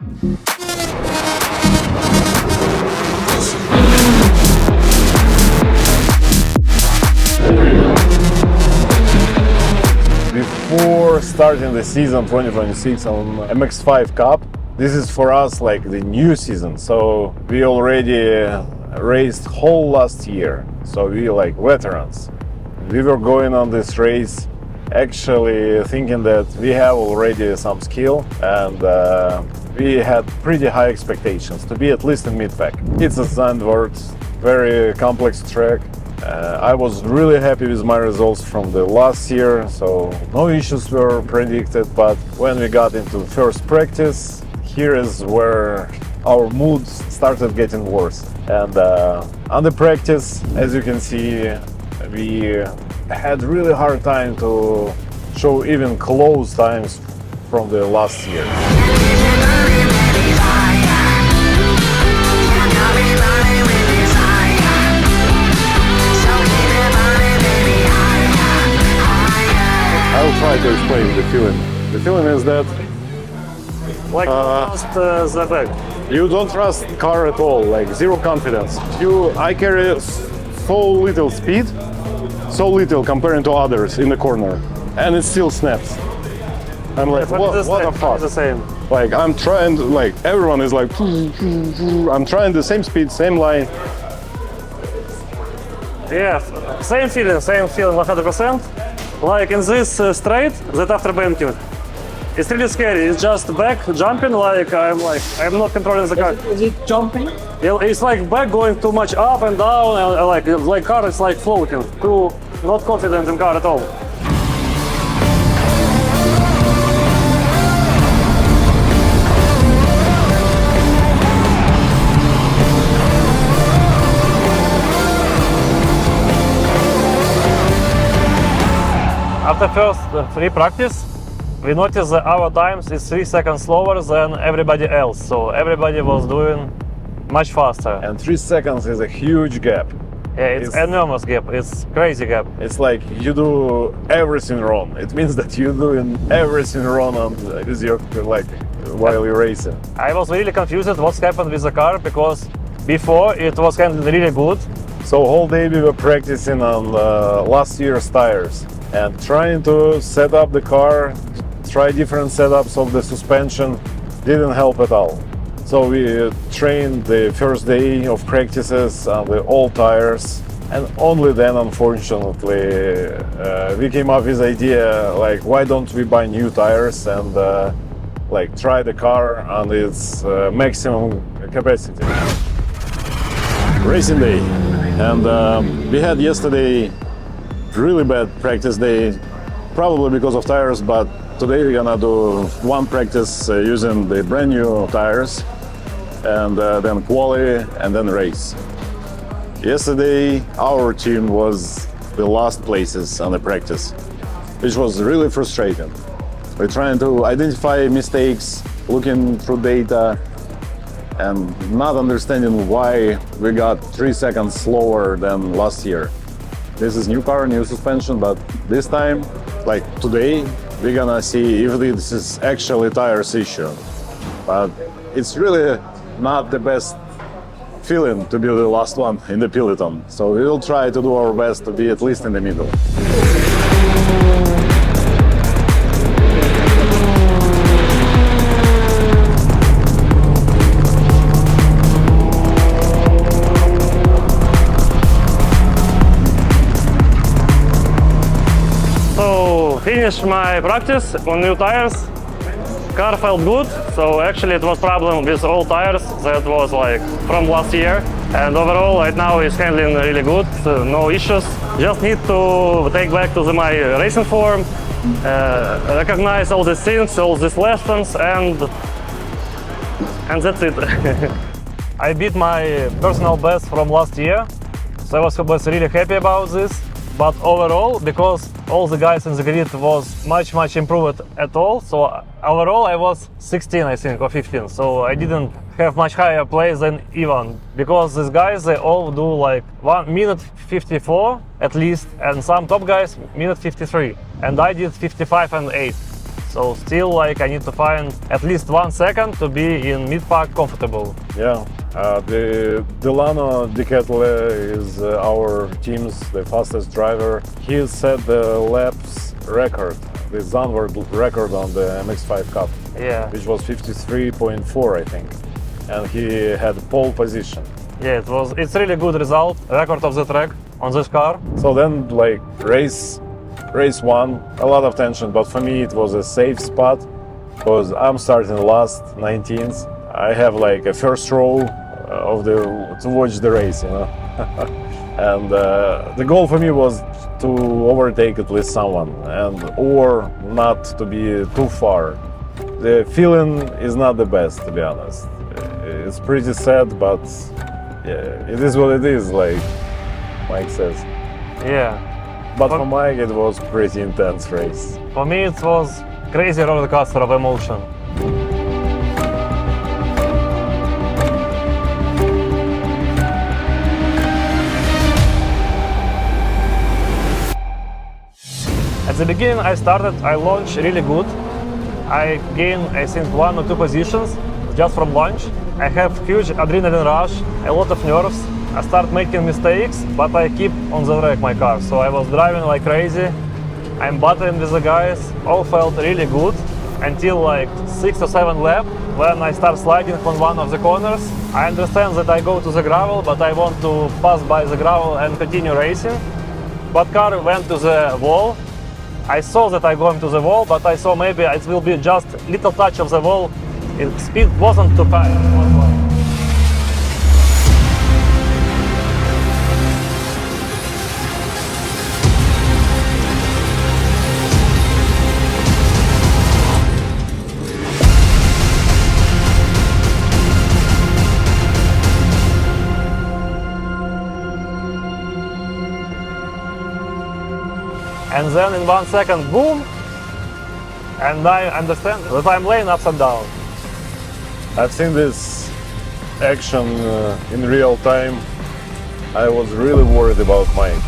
Before starting the season 2026 on MX-5 Cup, this is for us like the new season. So we already raced whole last year. So we like veterans. We were going on this race actually thinking that we have already some skill, and we had pretty high expectations to be at least in mid-pack. It's a Zandvoort, very complex track. I was really happy with my results from the last year, so no issues were predicted. But when we got into the first practice, here is where our mood started getting worse. And on the practice, as you can see, we had really hard time to show even close times from the last year. I'll try to explain the feeling. The feeling is that Like trust the bag. you don't trust car at all, like zero confidence. I carry so little speed, so little comparing to others in the corner, and it still snaps. I'm like, what the fuck? The same. Like I'm trying, like everyone is like, I'm trying the same speed, same line. Yeah, same feeling 100%. Like in this straight that after banking, it's really scary. It's just back jumping, I'm not controlling the car. Is it jumping? Yeah, it's like back going too much up and down, and like car is like floating. Too not confident in car at all. After first free practice, we noticed that our times is 3 seconds slower than everybody else. So everybody was doing much faster. And 3 seconds is a huge gap. Yeah, it's enormous gap. It's crazy gap. It's like you do everything wrong. It means that you're doing everything wrong with your, like, while you're racing. I was really confused what's happened with the car, because before it was handling really good. So whole day we were practicing on last year's tires and trying to set up the car, try different setups of the suspension, didn't help at all. So we trained the first day of practices on the old tires, and only then, unfortunately, we came up with the idea, like, why don't we buy new tires and like try the car on its maximum capacity. Racing day, and we had yesterday really bad practice day, probably because of tires, but today we're gonna do one practice using the brand new tires, and then quali, and then race. Yesterday our team was the last places on the practice, which was really frustrating. We're trying to identify mistakes, looking through data, and not understanding why we got 3 seconds slower than last year. This is new car, new suspension, but this time, like today, we're gonna see if this is actually tires issue. But it's really not the best feeling to be the last one in the peloton. So we will try to do our best to be at least in the middle. Finished my practice on new tires. Car felt good, so actually it was problem with old tires that was like from last year, and overall right now it's handling really good, so no issues. Just need to take back to my racing form, recognize all these things, all these lessons, and that's it. I beat my personal best from last year, so I was really happy about this. But overall, because all the guys in the grid was much improved at all, so overall I was 16, I think, or 15. So I didn't have much higher place than Ivan, because these guys, they all do like 1 minute 54 at least, and some top guys minute 53, and I did 55 and 8. So still like I need to find at least 1 second to be in mid-pack comfortable. Yeah, the Delano Decathlon is our team's the fastest driver. He set the laps record, the Zandvoort record on the MX-5 Cup, Yeah. which was 53.4, I think, and he had pole position. Yeah, it's really good result, record of the track on this car. So then, like race one, a lot of tension, but for me it was a safe spot because I'm starting last, 19th. I have like a first row to watch the race, you know. And the goal for me was to overtake at least someone, or not to be too far. The feeling is not the best, to be honest. It's pretty sad, but yeah, it is what it is, like Mike says. Yeah. But for Mike, it was pretty intense race. For me, it was crazy roller coaster of emotion. At the beginning, I launched really good. I gained, I think, 1 or 2 positions just from launch. I have huge adrenaline rush, a lot of nerves. I start making mistakes, but I keep on the track my car. So I was driving like crazy. I'm battling with the guys. All felt really good until like 6 or 7 lap when I start sliding on one of the corners. I understand that I go to the gravel, but I want to pass by the gravel and continue racing. But car went to the wall. I saw that I going to the wall, but I saw maybe it will be just little touch of the wall. Speed wasn't too high. And then in 1 second, boom, and I understand that I'm laying upside down. I've seen this action in real time. I was really worried about Mike.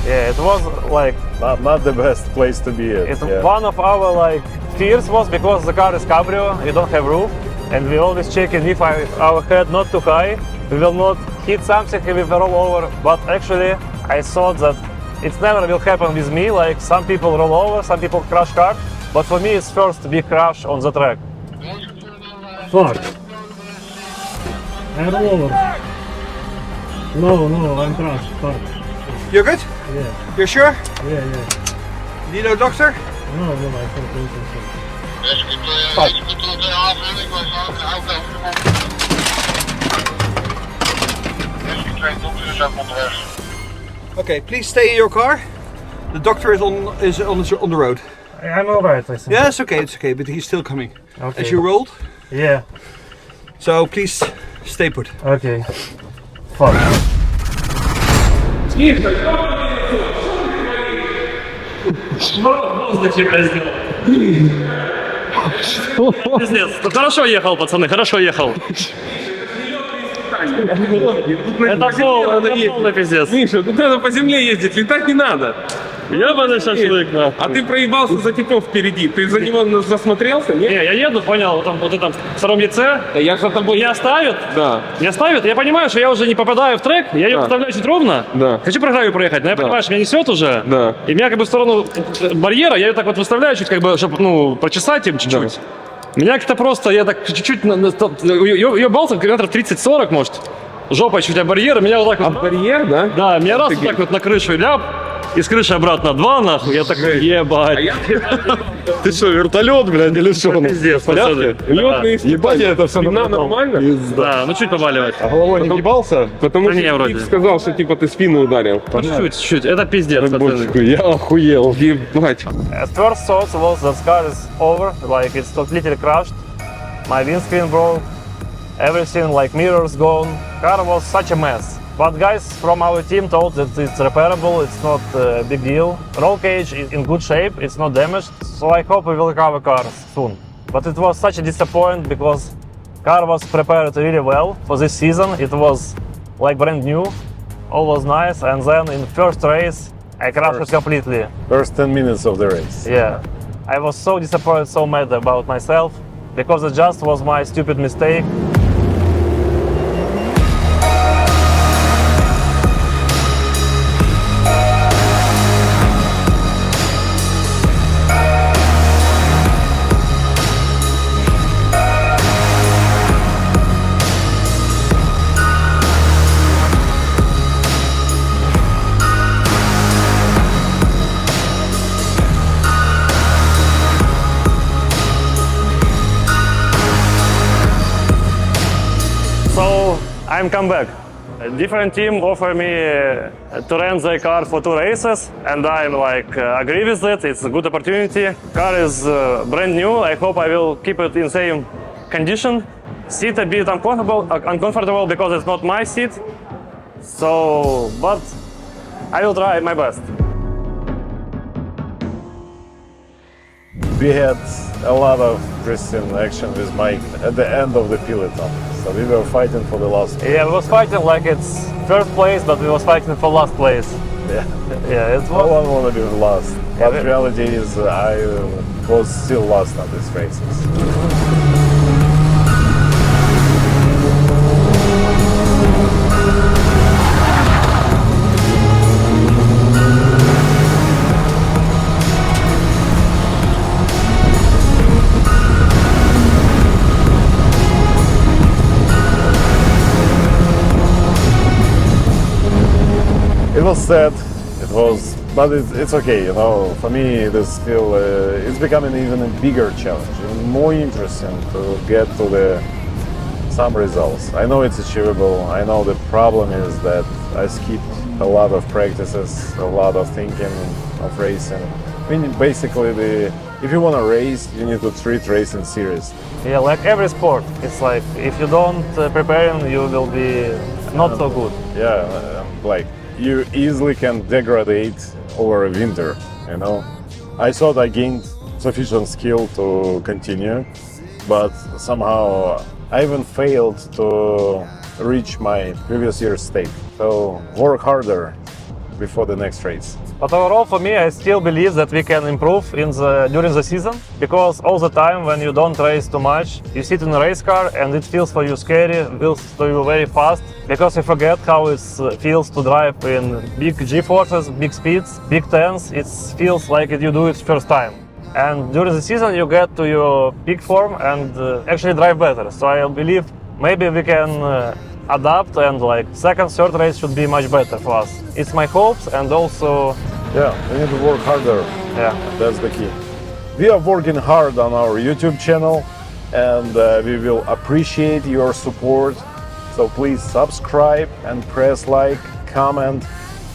Yeah, it was like Not the best place to be at. it's yeah. one of our like fears was because the car is cabrio, you don't have roof, and we always checking if our head not too high, we will not hit something if we roll over. But actually, I thought that it never will happen with me. Like some people roll over, some people crash car, but for me it's first big crash on the track. Fuck. I roll over. No, I'm crashed. Fuck. You're good? Yeah, You're sure? yeah. Need no doctor? No, I can't. Okay, please stay in your car. The doctor is on the road. I'm alright, I think. Yeah, it's okay, but he's still coming. Okay. As you rolled, Yeah. so please stay put. Okay. Fuck. Пиздец. Ну хорошо ехал, пацаны, хорошо ехал. Это полный пиздец. Миша, тут надо по земле ездить, летать не надо. Ёбаный шашлык, на. А ты проебался за типом впереди. Ты за него засмотрелся, нет? Не, я еду, понял, вот этом втором яйце. Да я же тобой... Меня ставят. Да. Меня ставят, я понимаю, что я уже не попадаю в трек, я ее Да. выставляю чуть ровно. Да. Хочу по краю проехать, но я понимаю, что меня несет уже. Да. И меня как бы в сторону барьера, я ее так вот выставляю чуть, как бы, чтобы, ну, прочесать им чуть-чуть. Меня как-то просто, я так чуть-чуть, ебался километров 30-40, может. Жопой чуть о барьер, меня вот так вот... Барьер, да? Да, меня раз вот так вот на крышу и ляп, и с крыши обратно 2 нахуй, я такой, ебать. Ты что, вертолет, блядь, или что? Пиздец, пацаны. Лётные Ебать, это все Спина нормально? Да, ну чуть побаливать. А головой не ебался? Потому Да не, что вроде. Тик сказал, что типа ты спину ударил. Чуть-чуть, это пиздец, пацаны. Я охуел. Ебать. At first thought was that car is over, like it's completely crashed. My windscreen broke, everything like mirrors gone. Car was such a mess. But guys from our team told that it's repairable, it's not a big deal. Roll cage is in good shape, it's not damaged, so I hope we will recover car soon. But it was such a disappointment because car was prepared really well for this season. It was like brand new, all was nice, and then in first race I crashed it completely. First 10 minutes of the race. Yeah. I was so disappointed, so mad about myself, because it just was my stupid mistake. So I'm come back. A different team offered me to rent their car for 2 races, and I'm like agree with it. It's a good opportunity. Car is brand new. I hope I will keep it in same condition. Seat a bit uncomfortable because it's not my seat. So, but I will try my best. We had a lot of interesting action with Mike at the end of the peloton. So we were fighting for the last. Yeah, we was fighting like it's first place, but we was fighting for last place. Yeah. Yeah, it No was. one wanted to be last. Yeah, But reality is I was still lost on these races. It was sad, but it's okay, you know. For me, this still it's becoming even a bigger challenge, and more interesting to get to some results. I know it's achievable. I know the problem is that I skipped a lot of practices, a lot of thinking of racing. I mean, basically, if you want to race, you need to treat racing serious. Yeah, like every sport. It's like if you don't prepare, you will be not so good. Yeah, like you easily can degrade over a winter, you know. I thought I gained sufficient skill to continue, but somehow I even failed to reach my previous year's state. So work harder before the next race. But overall, for me, I still believe that we can improve during the season, because all the time when you don't race too much, you sit in a race car and it feels for you scary, it feels for you very fast, because you forget how it feels to drive in big G-forces, big speeds, big turns. It feels like you do it first time. And during the season, you get to your peak form and actually drive better. So I believe maybe we can adapt, and like second, third race should be much better for us. It's my hopes, and also Yeah, we need to work harder. yeah. That's the key. We are working hard on our YouTube channel, and we will appreciate your support. So please subscribe and press like, comment.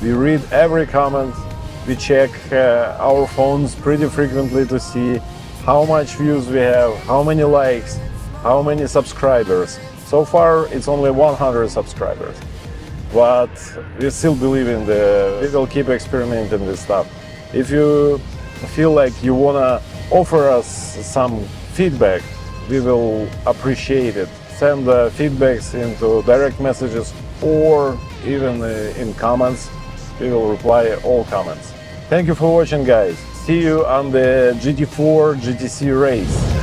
We read every comment. We check our phones pretty frequently to see how much views we have, how many likes, how many subscribers. So far, it's only 100 subscribers. But we still believe we will keep experimenting with stuff. If you feel like you wanna offer us some feedback, we will appreciate it. Send feedbacks into direct messages or even in comments. We will reply all comments. Thank you for watching, guys. See you on the GT4 GTC race.